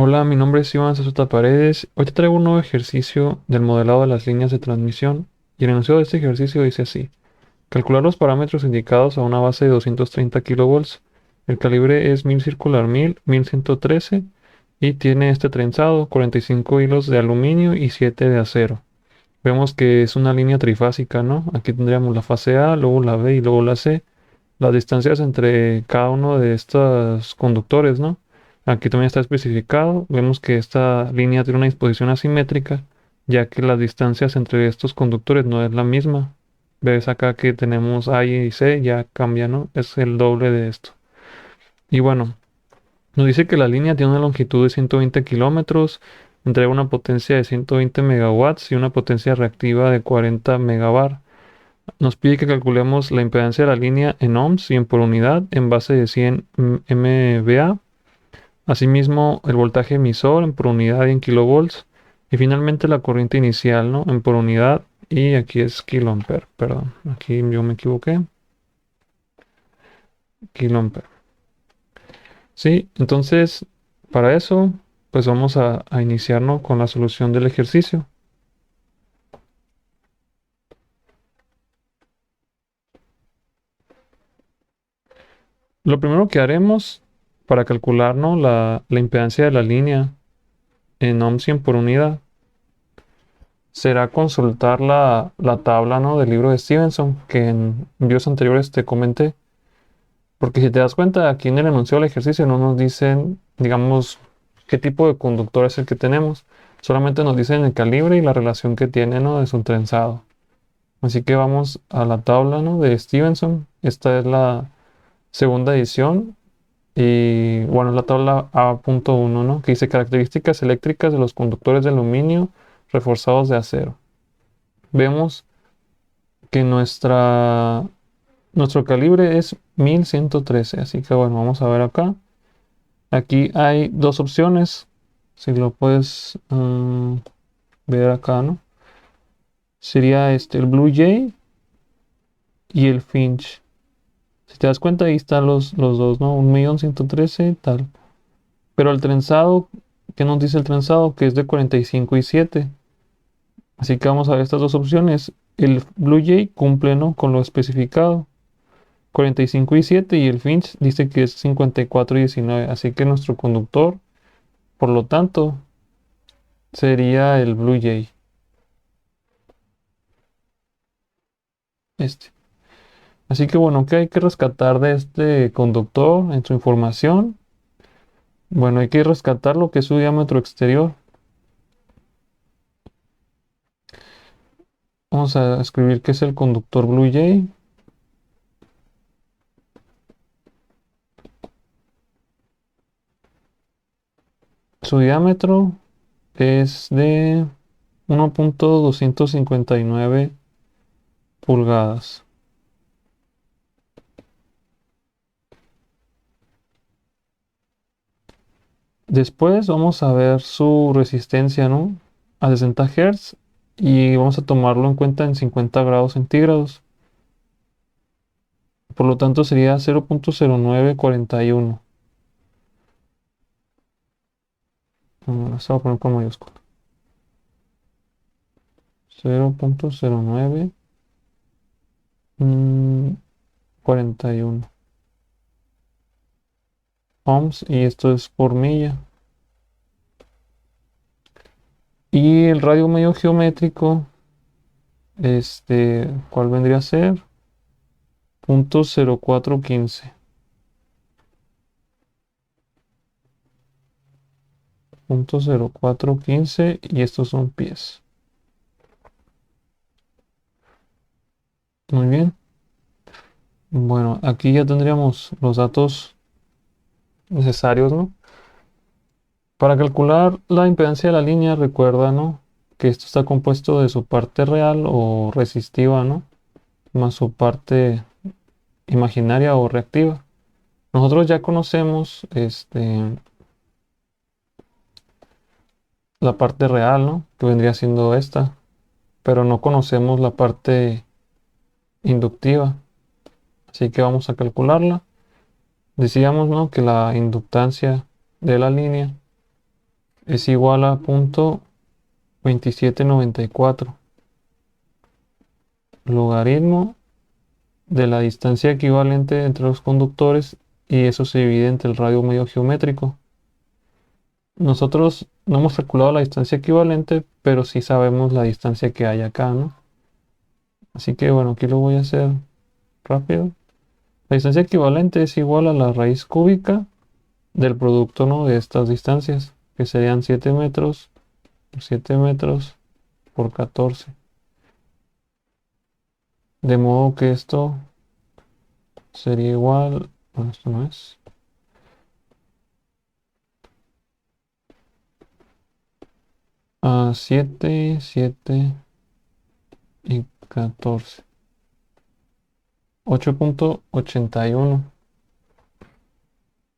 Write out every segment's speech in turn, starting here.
Hola, mi nombre es Iván Zazuta Paredes. Hoy te traigo un nuevo ejercicio del modelado de las líneas de transmisión y el enunciado de este ejercicio dice así. Calcular los parámetros indicados a una base de 230 kilovolts. El calibre es 1000 circular 1000, 1113 y tiene este trenzado, 45 hilos de aluminio y 7 de acero. Vemos que es una línea trifásica, ¿no? Aquí tendríamos la fase A, luego la B y luego la C. Las distancias entre cada uno de estos conductores, ¿no? Aquí también está especificado. Vemos que esta línea tiene una disposición asimétrica, ya que las distancias entre estos conductores no es la misma. Ves acá que tenemos A y C, ya cambia, ¿no? Es el doble de esto. Y bueno, nos dice que la línea tiene una longitud de 120 kilómetros, entrega una potencia de 120 megawatts y una potencia reactiva de 40 megabar. Nos pide que calculemos la impedancia de la línea en ohms y en por unidad en base de 100 MVA. Asimismo, el voltaje emisor en por unidad y en kilovolts. Y finalmente la corriente inicial, ¿no? En por unidad y aquí es kiloampere. Perdón, aquí yo me equivoqué. Kiloampere. Sí, entonces para eso, pues vamos a iniciarnos con la solución del ejercicio. Lo primero que haremos para calcular, ¿no? la impedancia de la línea en ohms y en por unidad será consultar la tabla, ¿no? del libro de Stevenson que en videos anteriores te comenté. Porque si te das cuenta, aquí en el enunciado del ejercicio no nos dicen, digamos, qué tipo de conductor es el que tenemos. Solamente nos dicen el calibre y la relación que tiene, ¿no? de su trenzado. Así que vamos a la tabla, ¿no? de Stevenson. Esta es la segunda edición. Y bueno, la tabla A.1, ¿no? que dice características eléctricas de los conductores de aluminio reforzados de acero. Vemos que nuestro calibre es 1113. Así que bueno, vamos a ver acá. Aquí hay dos opciones. Si lo puedes ver acá, ¿no? Sería el Blue Jay y el Finch. Si te das cuenta, ahí están los dos, ¿no? 1.113 tal. Pero el trenzado, ¿qué nos dice el trenzado? Que es de 45 y 7. Así que vamos a ver estas dos opciones. El Blue Jay cumple, ¿no? con lo especificado. 45 y 7 y el Finch dice que es 54 y 19. Así que nuestro conductor, por lo tanto, sería el Blue Jay. Este. Así que bueno, ¿qué hay que rescatar de este conductor en su información? Bueno, hay que rescatar lo que es su diámetro exterior. Vamos a escribir que es el conductor Blue Jay. Su diámetro es de 1.259 pulgadas. Después vamos a ver su resistencia, ¿no? A 60 Hz y vamos a tomarlo en cuenta en 50 grados centígrados. Por lo tanto sería 0.0941. Esto voy a poner con mayúscula. 0.0941. mm, 41 ohms y esto es por milla. Y el radio medio geométrico, ¿cuál vendría a ser? 0.0415. 0.0415 y estos son pies. Muy bien. Bueno, aquí ya tendríamos los datos necesarios, ¿no? Para calcular la impedancia de la línea, recuerda, ¿no? que esto está compuesto de su parte real o resistiva, ¿no? más su parte imaginaria o reactiva. Nosotros ya conocemos la parte real, ¿no? que vendría siendo esta, pero no conocemos la parte inductiva. Así que vamos a calcularla. Decíamos, ¿no? que la inductancia de la línea es igual a 0.2794 logaritmo de la distancia equivalente entre los conductores, y eso se divide entre el radio medio geométrico. Nosotros no hemos calculado la distancia equivalente, pero sí sabemos la distancia que hay acá, ¿no? Así que bueno, aquí lo voy a hacer rápido. La distancia equivalente es igual a la raíz cúbica del producto, ¿no?, de estas distancias, que serían 7 metros por 7 metros por 14. De modo que esto sería igual, bueno, esto no es, a 7, 7 y 14. 8.81.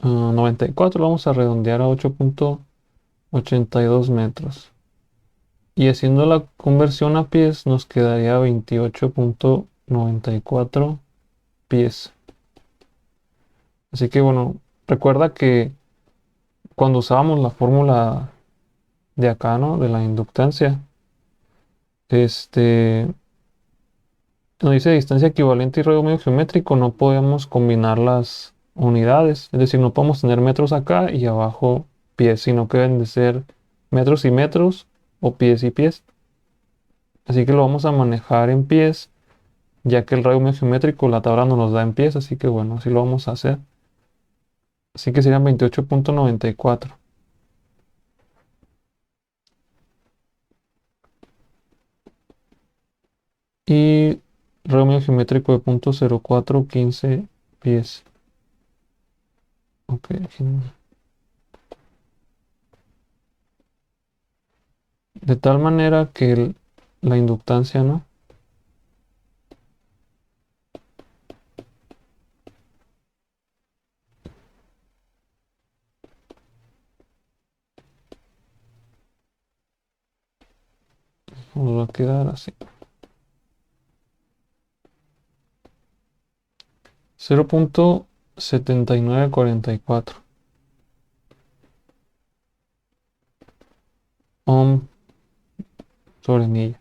94 lo vamos a redondear a 8.82 metros. Y haciendo la conversión a pies nos quedaría 28.94 pies. Así que bueno, recuerda que cuando usábamos la fórmula de acá, ¿no?, de la inductancia, este, nos dice distancia equivalente y radio medio geométrico, no podemos combinar las unidades. Es decir, no podemos tener metros acá y abajo pies, sino que deben de ser metros y metros o pies y pies. Así que lo vamos a manejar en pies, ya que el radio medio geométrico la tabla nos los da en pies, así que bueno, así lo vamos a hacer. Así que serían 28.94. Y radio medio geométrico de 0.0415 pies. Ok, de tal manera que la inductancia, ¿no?, nos va a quedar así. 0.7944 ohm sobre milla.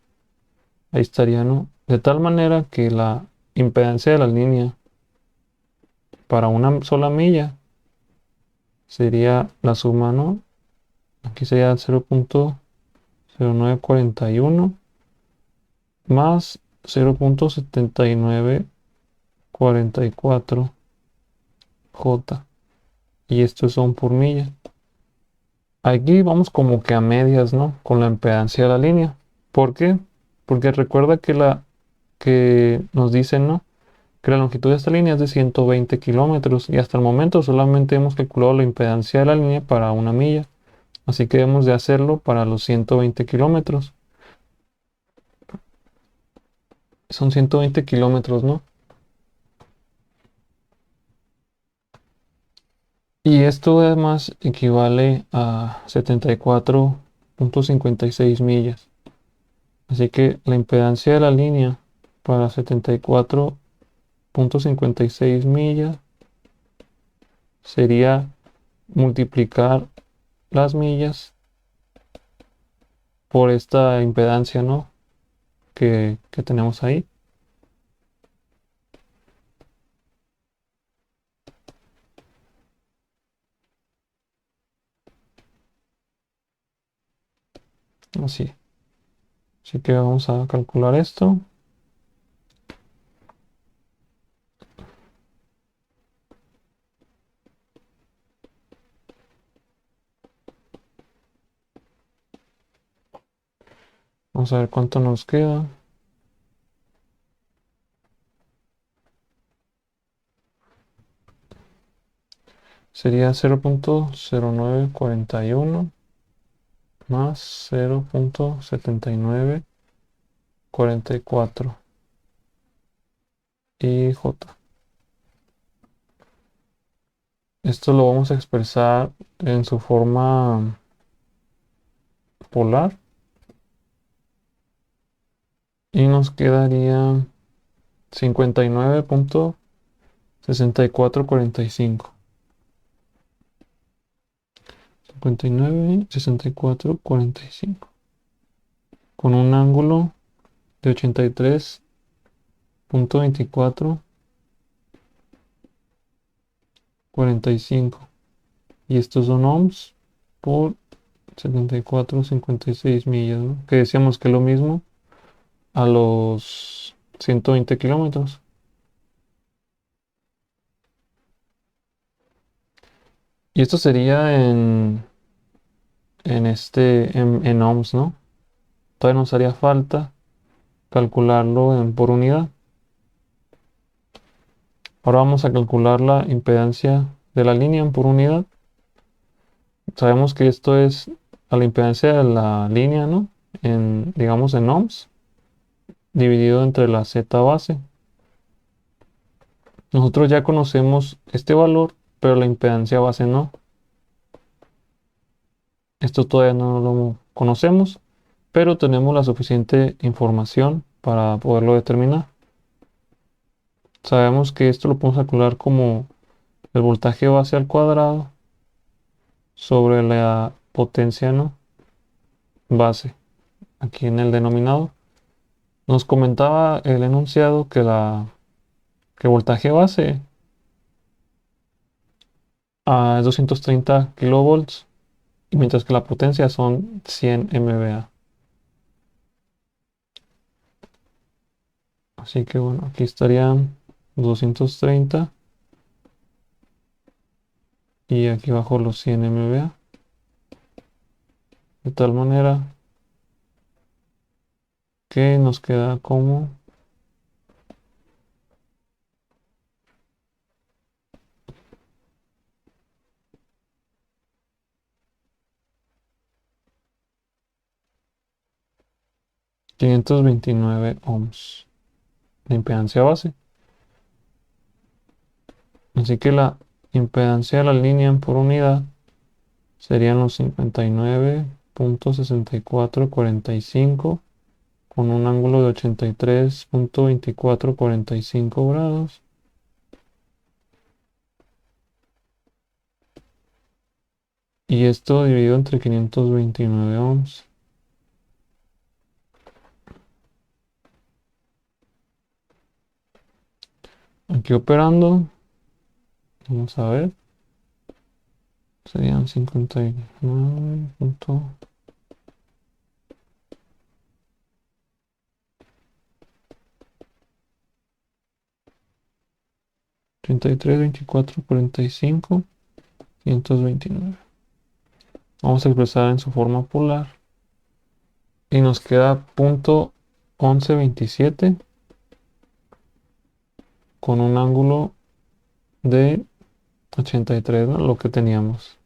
Ahí estaría, ¿no? De tal manera que la impedancia de la línea para una sola milla sería la suma, ¿no? Aquí sería 0.0941 más 0.7944 J. Y esto son por milla. Aquí vamos como que a medias, ¿no?, con la impedancia de la línea. ¿Por qué? Porque recuerda que nos dicen, ¿no?, que la longitud de esta línea es de 120 kilómetros y hasta el momento solamente hemos calculado la impedancia de la línea para una milla. Así que debemos de hacerlo para los 120 kilómetros. Son 120 kilómetros, ¿no? Y esto además equivale a 74.56 millas. Así que la impedancia de la línea para 74.56 millas sería multiplicar las millas por esta impedancia, ¿no?, que tenemos ahí. Así. Así que vamos a calcular esto. Vamos a ver cuánto nos queda. Sería 0.0941 más 0.7944 y J. Esto lo vamos a expresar en su forma polar y nos quedaría 59.6445. 59, 64, 45. Con un ángulo de 83.24, 45. Y estos son ohms por 74,56 millas, ¿no? Que decíamos que es lo mismo a los 120 kilómetros. Y esto sería en ohms, ¿no? Todavía nos haría falta calcularlo por unidad. Ahora vamos a calcular la impedancia de la línea por unidad. Sabemos que esto es a la impedancia de la línea, ¿no? Digamos en ohms, dividido entre la Z base. Nosotros ya conocemos este valor, pero la impedancia base no. Esto todavía no lo conocemos, pero tenemos la suficiente información para poderlo determinar. Sabemos que esto lo podemos calcular como el voltaje base al cuadrado sobre la potencia, ¿no? Base, aquí en el denominador. Nos comentaba el enunciado que el voltaje base es 230 kilovolts, y mientras que la potencia son 100 MVA. Así que bueno, aquí estarían 230 y aquí bajo los 100 MVA. De tal manera que nos queda como 529 ohms de impedancia base. Así que la impedancia de la línea por unidad serían los 59.6445 con un ángulo de 83.2445 grados. Y esto dividido entre 529 ohms. Aquí operando, vamos a ver, serían 59. 33, 24, 45, 529. Vamos a expresar en su forma polar. Y nos queda punto 1127 con un ángulo de 83, ¿no? Lo que teníamos.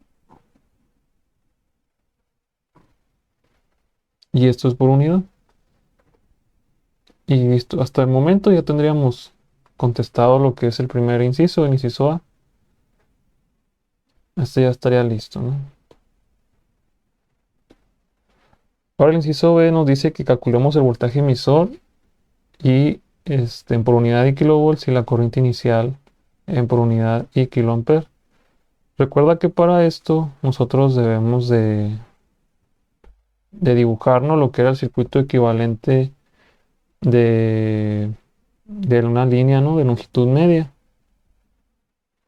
Y esto es por unidad. Y listo, hasta el momento ya tendríamos contestado lo que es el primer inciso, el inciso A. Este ya estaría listo, ¿no? Ahora el inciso B nos dice que calculemos el voltaje emisor y por unidad de kilovolts y la corriente inicial por unidad y kiloamper. Recuerda que para esto nosotros debemos de dibujarnos lo que era el circuito equivalente de una línea, ¿no? De longitud media.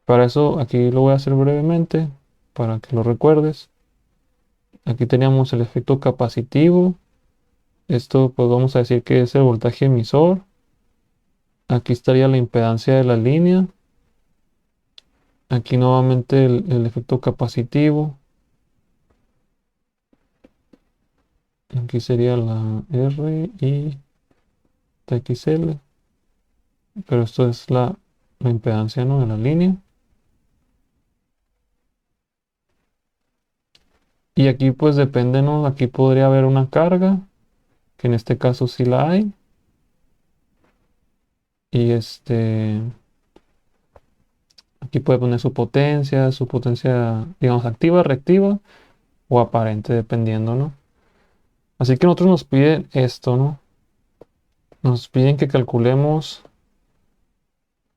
Para eso aquí lo voy a hacer brevemente para que lo recuerdes. Aquí teníamos el efecto capacitivo. Esto pues vamos a decir que es el voltaje emisor. Aquí estaría la impedancia de la línea. Aquí nuevamente el efecto capacitivo. Aquí sería la R y TXL. Pero esto es la impedancia, ¿no? De la línea. Y aquí pues depende, ¿no? Aquí podría haber una carga, que en este caso sí la hay. Y aquí puede poner su potencia, digamos, activa, reactiva o aparente, dependiendo, ¿no? Así que nosotros nos piden esto, ¿no? Nos piden que calculemos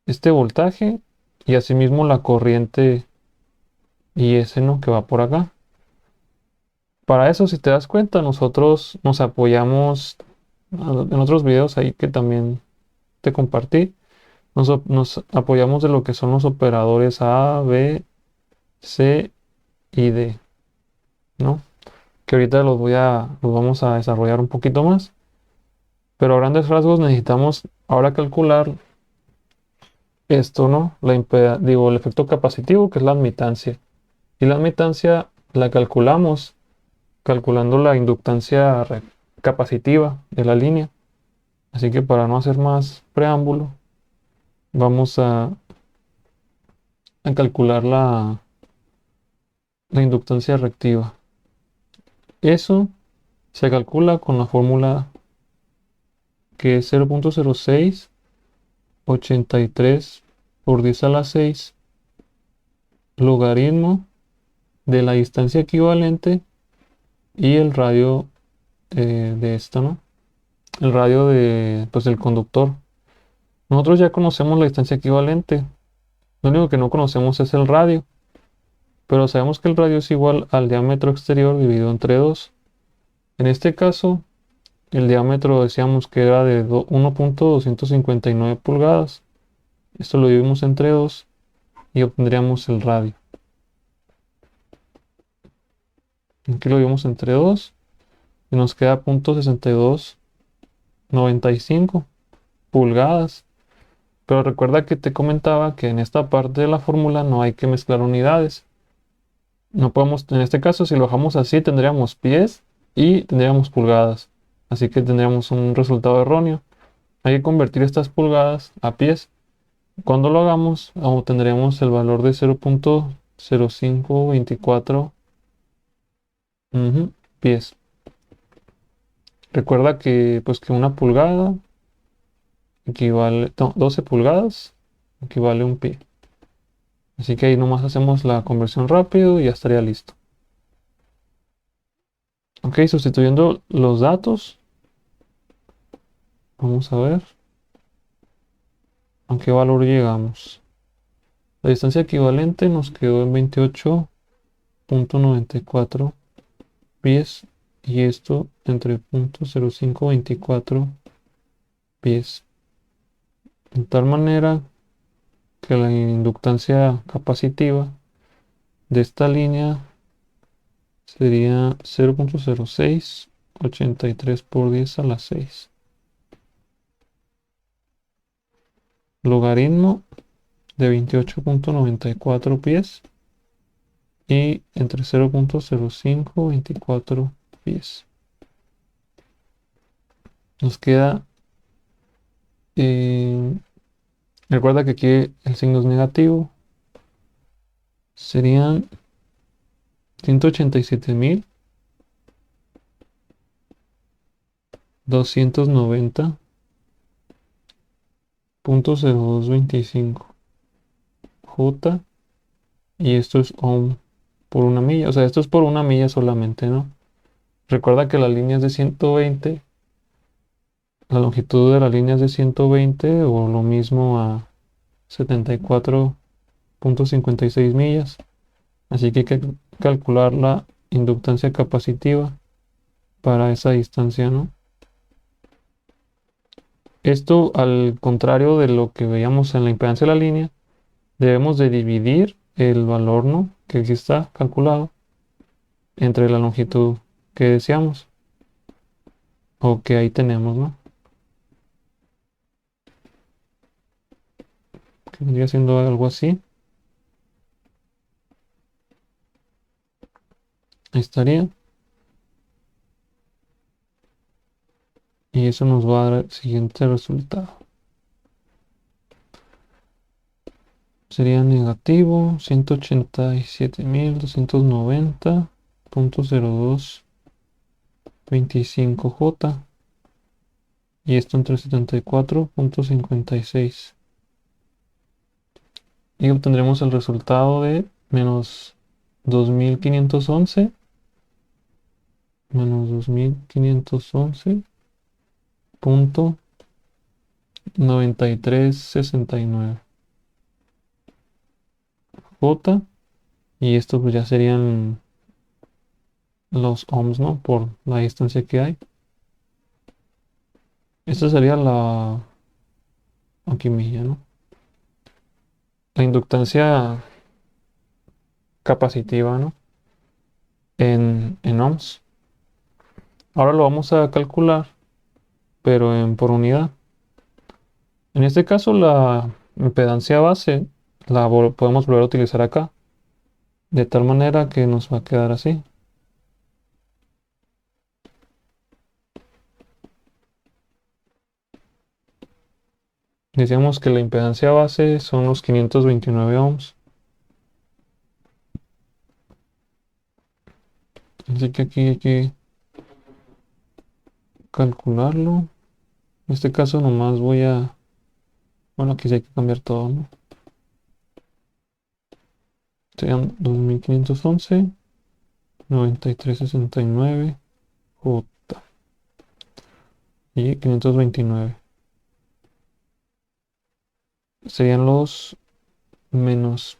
este voltaje y asimismo la corriente IS, ¿no? Que va por acá. Para eso, si te das cuenta, nosotros nos apoyamos en otros videos ahí que también te compartí. Nos apoyamos de lo que son los operadores A, B, C y D, ¿no? Que ahorita los vamos a desarrollar un poquito más. Pero a grandes rasgos necesitamos ahora calcular esto, ¿no? El efecto capacitivo, que es la admitancia. Y la admitancia la calculamos calculando la inductancia capacitiva de la línea. Así que para no hacer más preámbulo, vamos a calcular la inductancia reactiva. Eso se calcula con la fórmula que es 0.0683 por 10 a la 6 logaritmo de la distancia equivalente y el radio de esta, ¿no? El radio pues, del conductor. Nosotros ya conocemos la distancia equivalente. Lo único que no conocemos es el radio. Pero sabemos que el radio es igual al diámetro exterior dividido entre 2. En este caso, el diámetro decíamos que era de 1.259 pulgadas. Esto lo dividimos entre 2 y obtendríamos el radio. Aquí lo dividimos entre 2 y nos queda 0.6295 pulgadas. Pero recuerda que te comentaba que en esta parte de la fórmula no hay que mezclar unidades. No podemos, en este caso, si lo bajamos así, tendríamos pies y tendríamos pulgadas. Así que tendríamos un resultado erróneo. Hay que convertir estas pulgadas a pies. Cuando lo hagamos, obtendremos el valor de 0.0524 pies. Recuerda que, pues, que una pulgada equivale, no, 12 pulgadas equivale a un pie. Así que ahí nomás hacemos la conversión rápido y ya estaría listo. Ok, sustituyendo los datos, vamos a ver a qué valor llegamos. La distancia equivalente nos quedó en 28.94 pies y esto entre 0.0524 pies. De tal manera que la inductancia capacitiva de esta línea sería 0.0683 por 10 a la 6. Logaritmo de 28.94 pies y entre 0.0524 pies. Nos queda, recuerda que aquí el signo es negativo, serían 187.290.0225 J, y esto es ohm por una milla, o sea, esto es por una milla solamente, ¿no? Recuerda que la línea es de 120, la longitud de la línea es de 120 o lo mismo a 74.56 millas. Así que hay que calcular la inductancia capacitiva para esa distancia, ¿no? Esto, al contrario de lo que veíamos en la impedancia de la línea, debemos de dividir el valor, ¿no?, que aquí está calculado entre la longitud que deseamos o que ahí tenemos, ¿no? Que vendría siendo algo así. Ahí estaría. Y eso nos va a dar el siguiente resultado. Sería negativo 187.290.0225 J. Y esto entre 74.56. Y obtendremos el resultado de menos 2511 menos 2511.9369 J. Y esto pues ya serían los ohms, ¿no? Por la distancia que hay. Esta sería la alquimia, ¿no? La inductancia capacitiva, ¿no? En ohms. Ahora lo vamos a calcular, pero por unidad. En este caso, la impedancia base podemos volver a utilizar acá, de tal manera que nos va a quedar así. Decíamos que la impedancia base son los 529 ohms. Así que aquí hay que calcularlo. En este caso nomás bueno, aquí sí hay que cambiar todo, ¿no? Serían 2511, 9369 J y 529. Serían los menos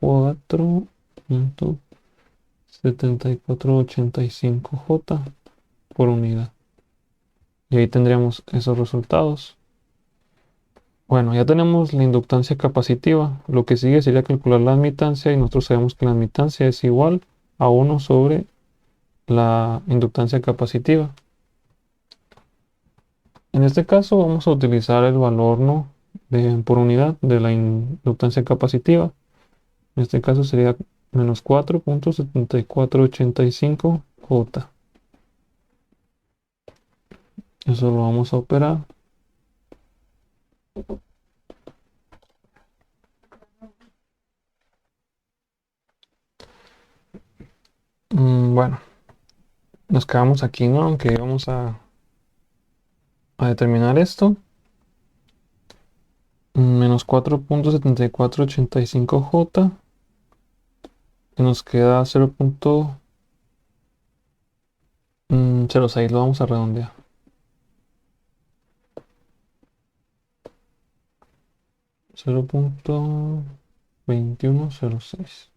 4.7485 J por unidad. Y ahí tendríamos esos resultados. Bueno, ya tenemos la inductancia capacitiva. Lo que sigue sería calcular la admitancia y nosotros sabemos que la admitancia es igual a 1 sobre la inductancia capacitiva. En este caso vamos a utilizar el valor, ¿no? Por unidad de la inductancia capacitiva. En este caso sería menos 4.7485 J. Eso lo vamos a operar. Bueno, nos quedamos aquí, ¿no? Aunque vamos a determinar esto. Menos 4.7485 J. Y nos queda 0.06. Lo vamos a redondear. 0.2106.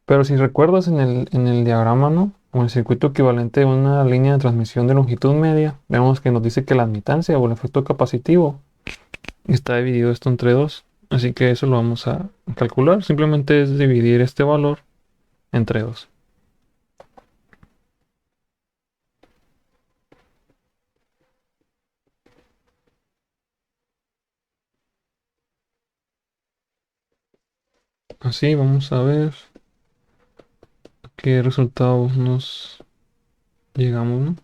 Pero si recuerdas en el diagrama, ¿no? O el circuito equivalente de una línea de transmisión de longitud media, vemos que nos dice que la admitancia o el efecto capacitivo está dividido esto entre dos. Así que eso lo vamos a calcular. Simplemente es dividir este valor entre dos. Así vamos a ver qué resultados nos llegamos, ¿no?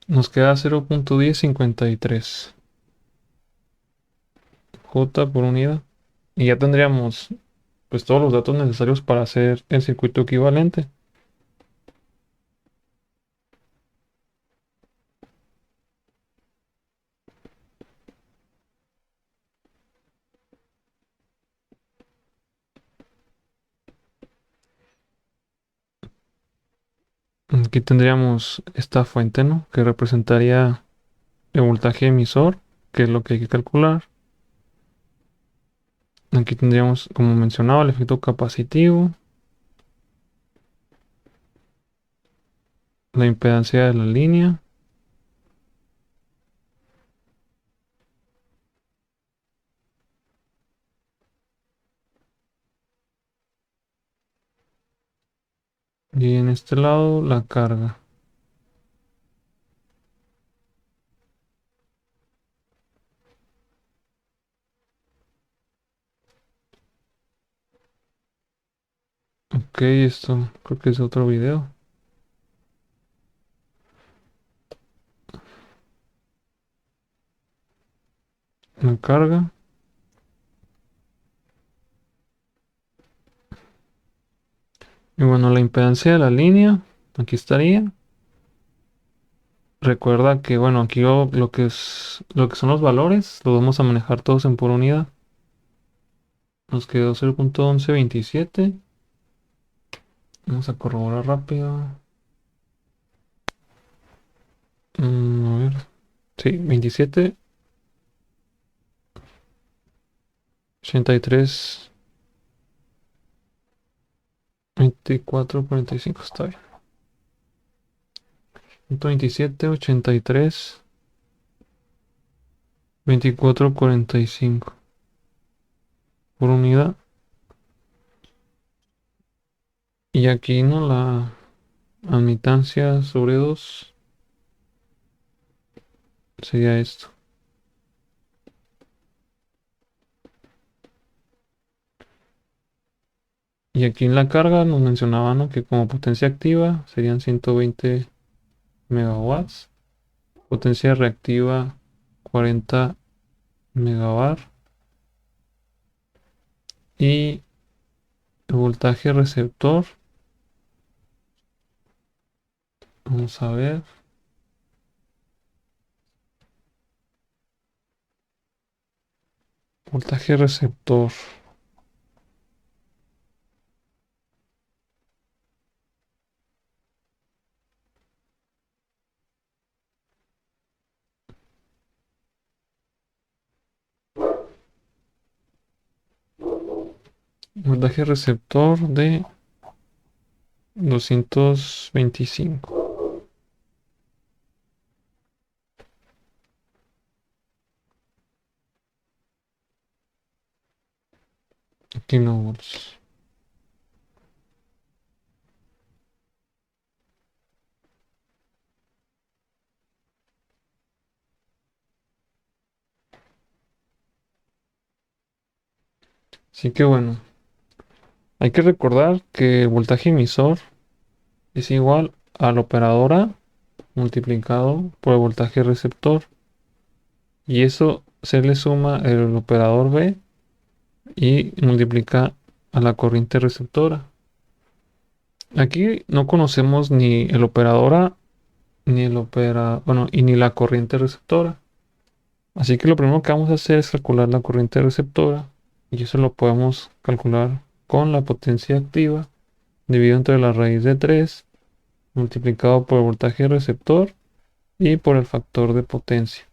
Nos queda 0.1053 J por unidad. Y ya tendríamos pues todos los datos necesarios para hacer el circuito equivalente. Aquí tendríamos esta fuente, ¿no? Que representaría el voltaje emisor, que es lo que hay que calcular. Aquí tendríamos, como mencionaba, el efecto capacitivo, la impedancia de la línea. Y en este lado, la carga. Ok, esto creo que es otro video. La carga. Y bueno, la impedancia de la línea. Aquí estaría. Recuerda que, bueno, aquí lo que son los valores, los vamos a manejar todos en por unidad. Nos quedó 0.1127. Vamos a corroborar rápido. A ver. Sí, 27. 83, 24, 45, está bien. 127, 83, 24, 45 por unidad. Y aquí no la admitancia sobre 2 sería esto. Y aquí en la carga nos mencionaban, ¿no?, que como potencia activa serían 120 megawatts, potencia reactiva 40 megavar y el voltaje receptor, vamos a ver, voltaje receptor, voltaje receptor de 225 kilovolts. Así que bueno, hay que recordar que el voltaje emisor es igual a la operadora multiplicado por el voltaje receptor. Y eso se le suma el operador B y multiplica a la corriente receptora. Aquí no conocemos ni el operador A, ni bueno, y ni la corriente receptora. Así que lo primero que vamos a hacer es calcular la corriente receptora. Y eso lo podemos calcular con la potencia activa dividido entre la raíz de 3 multiplicado por el voltaje receptor y por el factor de potencia.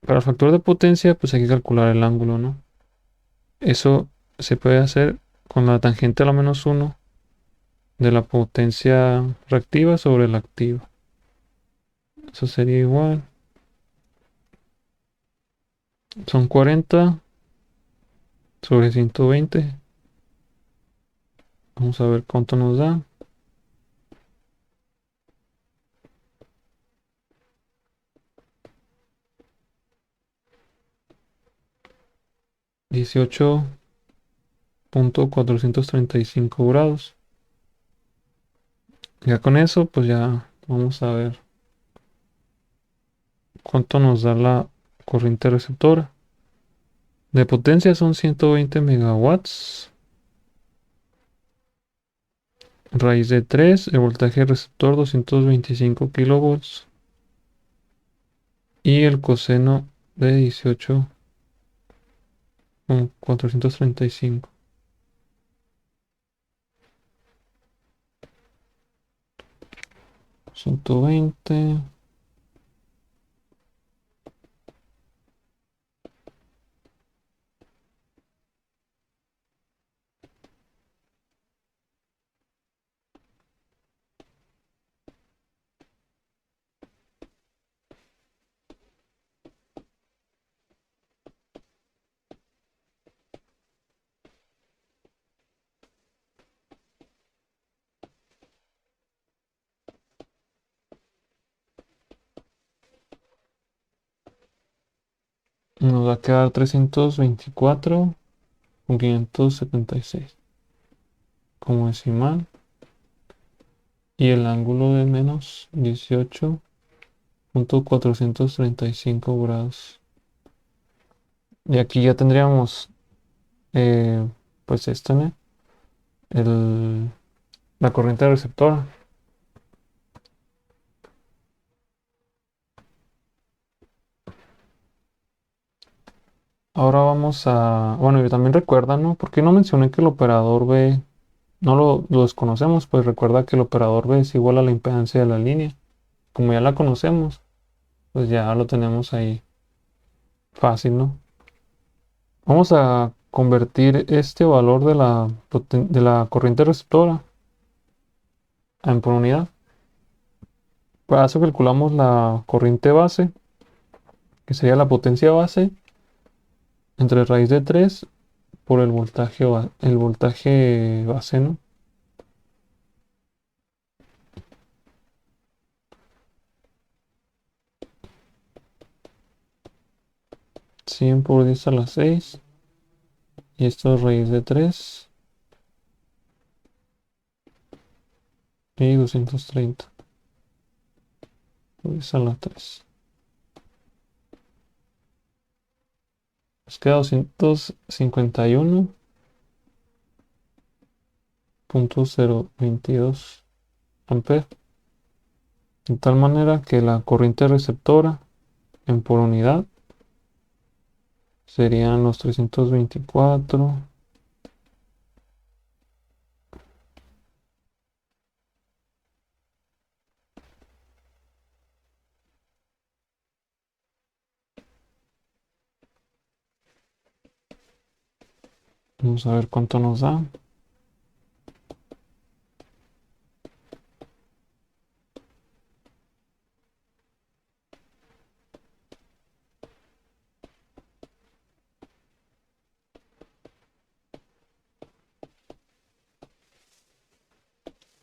Para el factor de potencia, pues hay que calcular el ángulo, ¿no? Eso se puede hacer con la tangente a la -1 de la potencia reactiva sobre la activa. Eso sería igual. Son 40 sobre 120. Vamos a ver cuánto nos da. 18.435 grados. Ya con eso, pues ya vamos a ver cuánto nos da la corriente receptora. De potencia son 120 megawatts. Raíz de 3, el voltaje receptor 225 kilovolts. Y el coseno de 18.435. 120. Nos va a quedar 324,576 como decimal. Y el ángulo de menos 18.435 grados. Y aquí ya tendríamos, pues esto, ¿no?, la corriente receptora. Ahora vamos a, bueno, y también recuerda, ¿no? Porque no mencioné que el operador B no lo desconocemos, pues recuerda que el operador B es igual a la impedancia de la línea. Como ya la conocemos, pues ya lo tenemos ahí fácil, ¿no? Vamos a convertir este valor de de la corriente receptora en por unidad. Para eso calculamos la corriente base, que sería la potencia base, entre raíz de 3 por el voltaje base, ¿no? Cien por 10 a la 6. Y esto es raíz de 3 y 230 por 10 a la 3. Nos queda 251,022 amperes. De tal manera que la corriente receptora en por unidad serían los 324. Vamos a ver cuánto nos da.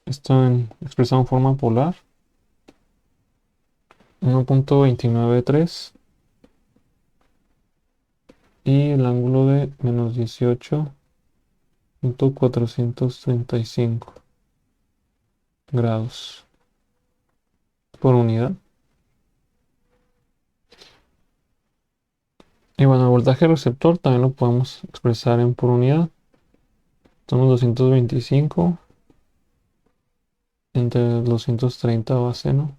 Esto expresado en forma polar. 1,293 y el ángulo de menos 18,435 grados por unidad. Y bueno, el voltaje receptor también lo podemos expresar en por unidad. Son los 225 entre 230 base, ¿no?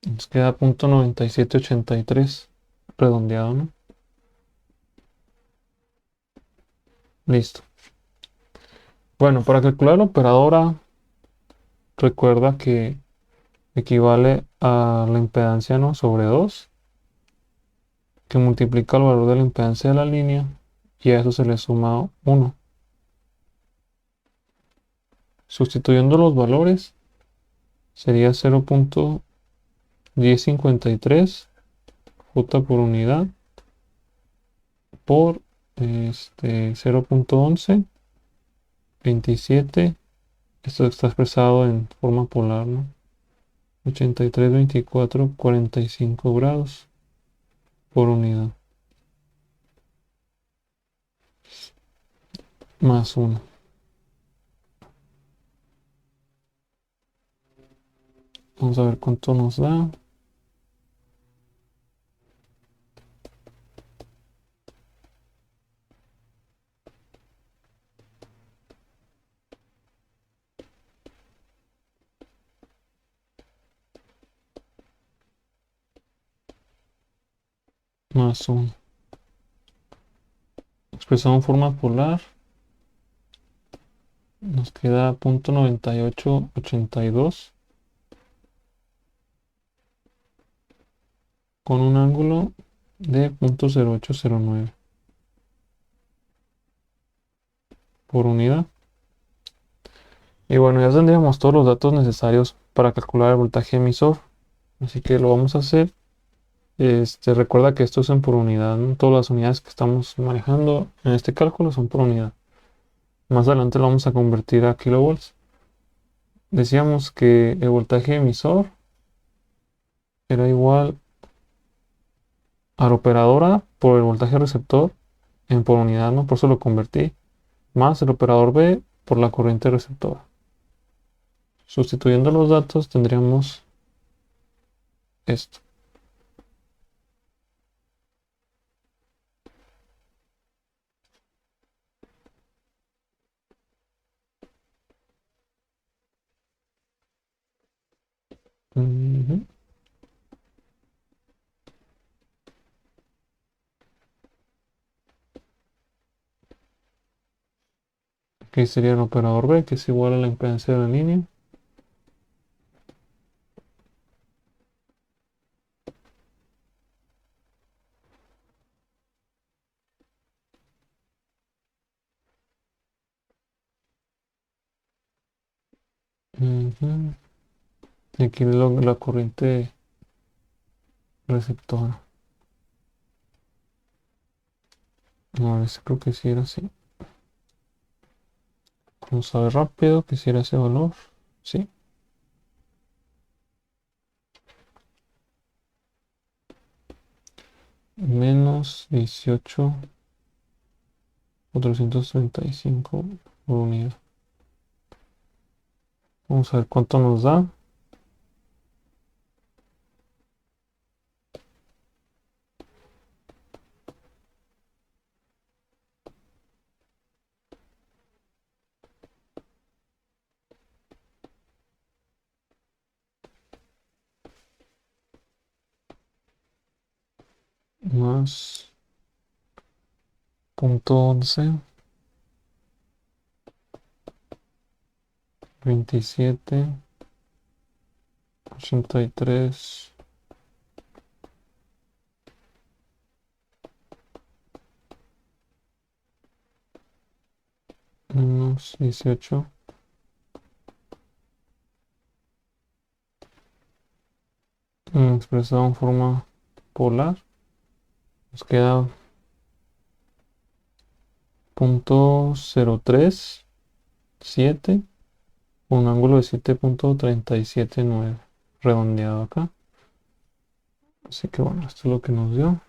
Nos queda punto 9783 redondeado, ¿no? Listo. Bueno, para calcular la operadora, recuerda que equivale a la impedancia, ¿no? Sobre 2, que multiplica el valor de la impedancia de la línea y a eso se le suma 1. Sustituyendo los valores, sería 0,1053 J por unidad por 0,1127. Esto está expresado en forma polar, ¿no? 83,24,45 grados por unidad. Más 1. Vamos a ver cuánto nos da. Más 1. Expresado en forma polar, nos queda 0,9882 con un ángulo de 0,0809 por unidad. Y bueno, ya tendríamos todos los datos necesarios para calcular el voltaje emisor. Así que lo vamos a hacer. Recuerda que esto es en por unidad, ¿no? Todas las unidades que estamos manejando en este cálculo son por unidad. Más adelante lo vamos a convertir a kilovolts. Decíamos que el voltaje emisor era igual a la operadora por el voltaje receptor en por unidad, ¿no? Por eso lo convertí. Más el operador B por la corriente receptora. Sustituyendo los datos tendríamos esto. Ujú. Ok, que sería el operador B, que es igual a la impedancia de la línea. Ujú. Y aquí la corriente receptora. No, creo que sí era así. Vamos a ver rápido que si era ese valor. Sí. Menos 18.435 por unidad. Vamos a ver cuánto nos da. Más 0.11, 27, 83, menos 18. Expresado en forma polar. Nos queda 0.037, un ángulo de 7.379, redondeado acá. Así que bueno, esto es lo que nos dio.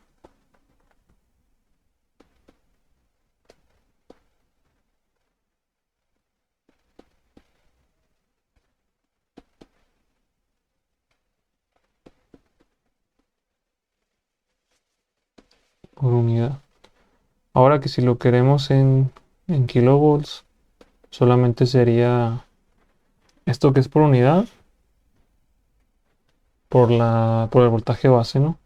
Por unidad. Ahora que si lo queremos en kilovolts, solamente sería esto que es por unidad, por el voltaje base, ¿no?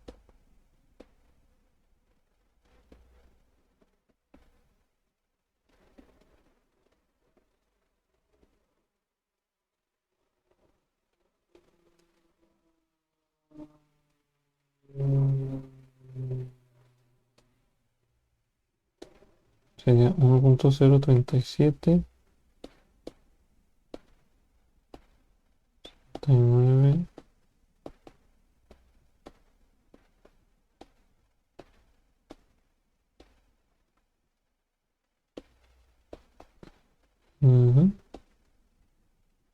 Sería 1.037, 39. Ujú.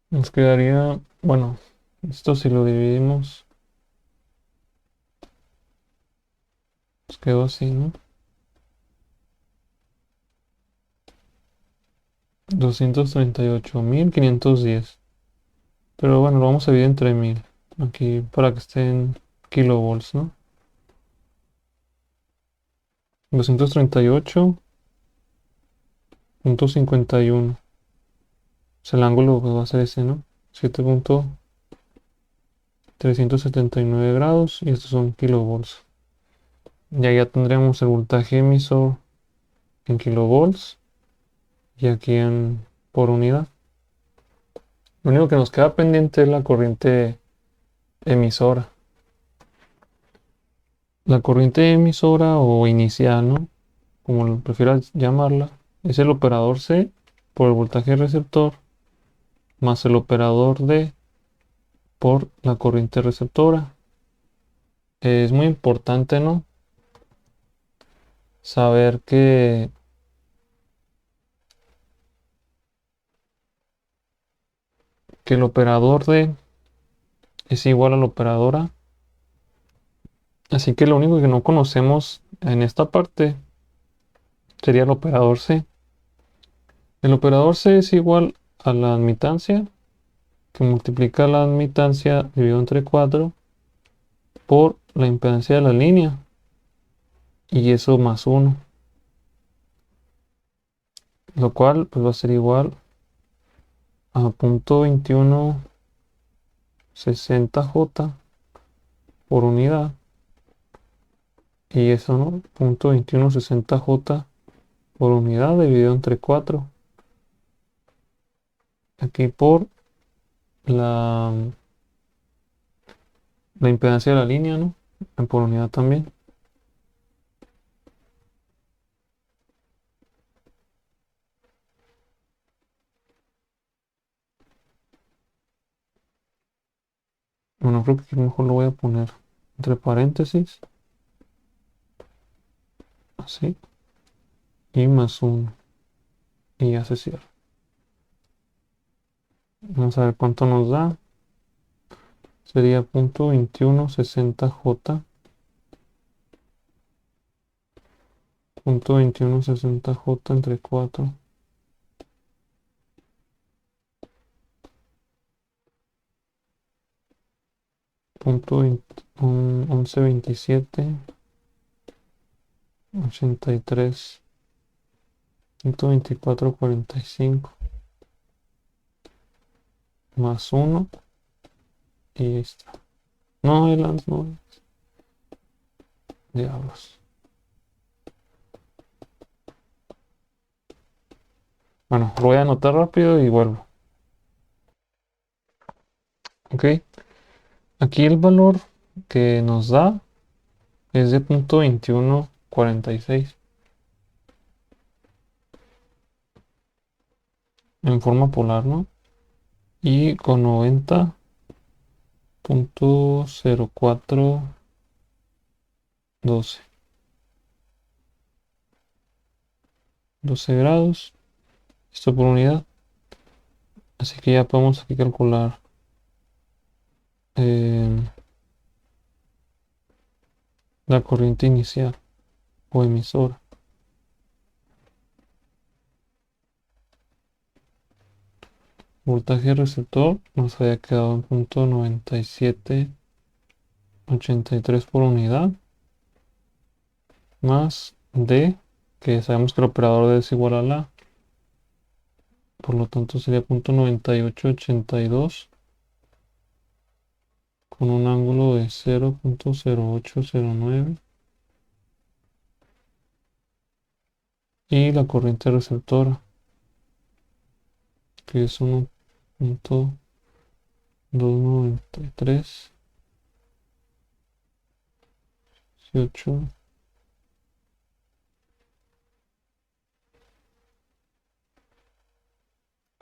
Nos quedaría, bueno, esto si lo dividimos, nos quedó así, ¿no? 238.510. Pero bueno, lo vamos a dividir entre 1000. Aquí para que esté en kilovolts, ¿no? 238.51. O sea, el ángulo pues, va a ser ese, ¿no? 7.379 grados y estos son kilovolts. Ya tendremos el voltaje emisor en kilovolts y aquí por unidad. Lo único que nos queda pendiente es la corriente emisora. La corriente emisora o inicial, ¿no? Como lo prefieras llamarla, es el operador C por el voltaje receptor más el operador D por la corriente receptora. Es muy importante, ¿no? Saber que el operador D es igual al operador A. Así que lo único que no conocemos en esta parte sería el operador C. El operador C es igual a la admitancia, que multiplica la admitancia dividido entre 4 por la impedancia de la línea, y eso más 1, lo cual pues va a ser igual a 0.2160J por unidad, y eso no, 0.2160J por unidad dividido entre 4. aquí por la, la impedancia de la línea, ¿no? Por unidad también. Bueno, creo que aquí mejor lo voy a poner entre paréntesis, así, y más 1, y ya se cierra. Vamos a ver cuánto nos da. Sería punto 2160J, punto 2160J entre 4, punto 1127, 83, punto 2445, más 1, y ahí está. No, el ANS no, diablos. Bueno, lo voy a anotar rápido y vuelvo. Ok, aquí el valor que nos da es de punto 2146 en forma polar, ¿no? Y con 90.0412, 12 grados, esto por unidad. Así que ya podemos aquí calcular eh, la corriente inicial o emisora. Voltaje receptor nos había quedado en punto 9783 por unidad, más D, que sabemos que el operador D es igual a la, por lo tanto sería punto 9882 con un ángulo de 0.0809, y la corriente receptora, que es 1.293, 18,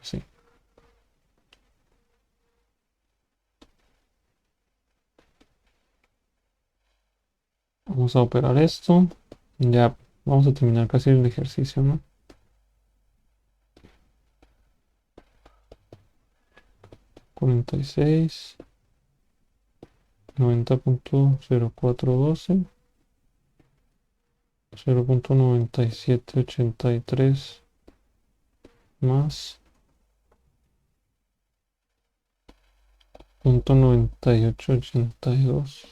sí. Vamos a operar esto. Ya vamos a terminar casi el ejercicio, ¿no? 46, 90.0412, 0.9783 más 0.9882.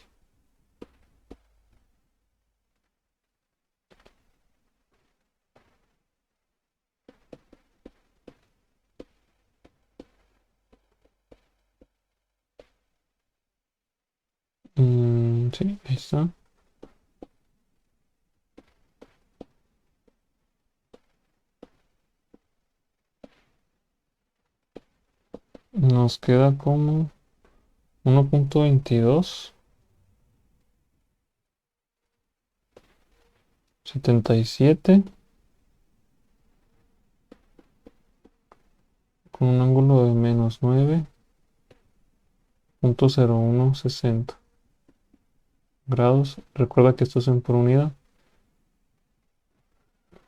Sí, ahí está. Nos queda como 1.2277 con un ángulo de menos 9.0160 grados. Recuerda que esto es en por unidad,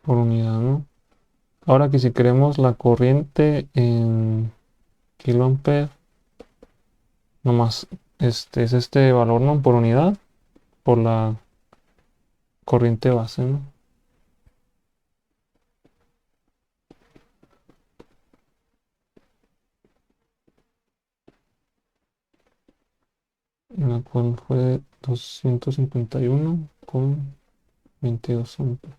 ¿no? Ahora que si queremos la corriente en kiloampere, nomás es este valor, ¿no? Por unidad, por la corriente base, ¿no? La cual fue 251,22 amperes.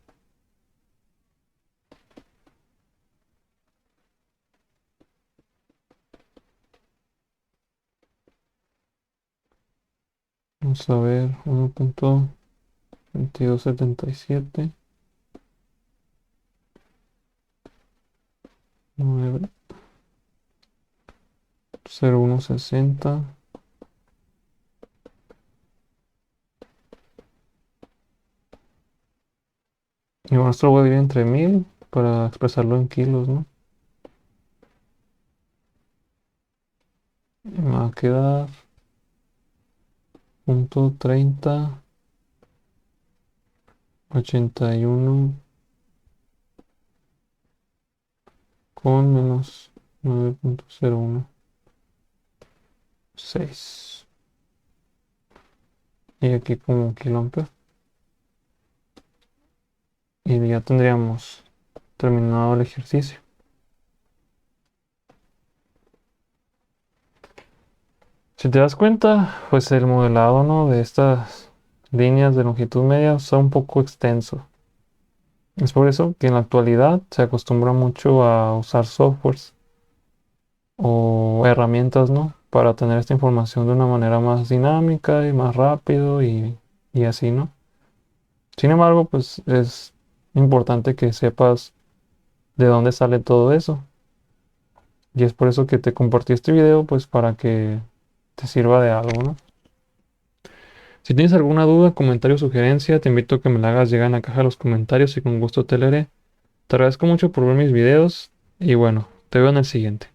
Vamos a ver 1.2277, 9. 0,160. Y bueno, esto lo voy a dividir entre 1000 para expresarlo en kilos, ¿no? Y me va a quedar .3081 con menos 9,016. Y aquí como kilómetro. Y ya tendríamos terminado el ejercicio. Si te das cuenta, pues el modelado, ¿no?, de estas líneas de longitud media está un poco extenso. Es por eso que en la actualidad se acostumbra mucho a usar softwares o herramientas, ¿no?, para tener esta información de una manera más dinámica y más rápido y así, ¿no? Sin embargo, pues es importante que sepas de dónde sale todo eso. Y es por eso que te compartí este video, pues para que te sirva de algo, ¿no? Si tienes alguna duda, comentario o sugerencia, te invito a que me la hagas llegar en la caja de los comentarios y con gusto te leeré. Te agradezco mucho por ver mis videos y bueno, te veo en el siguiente.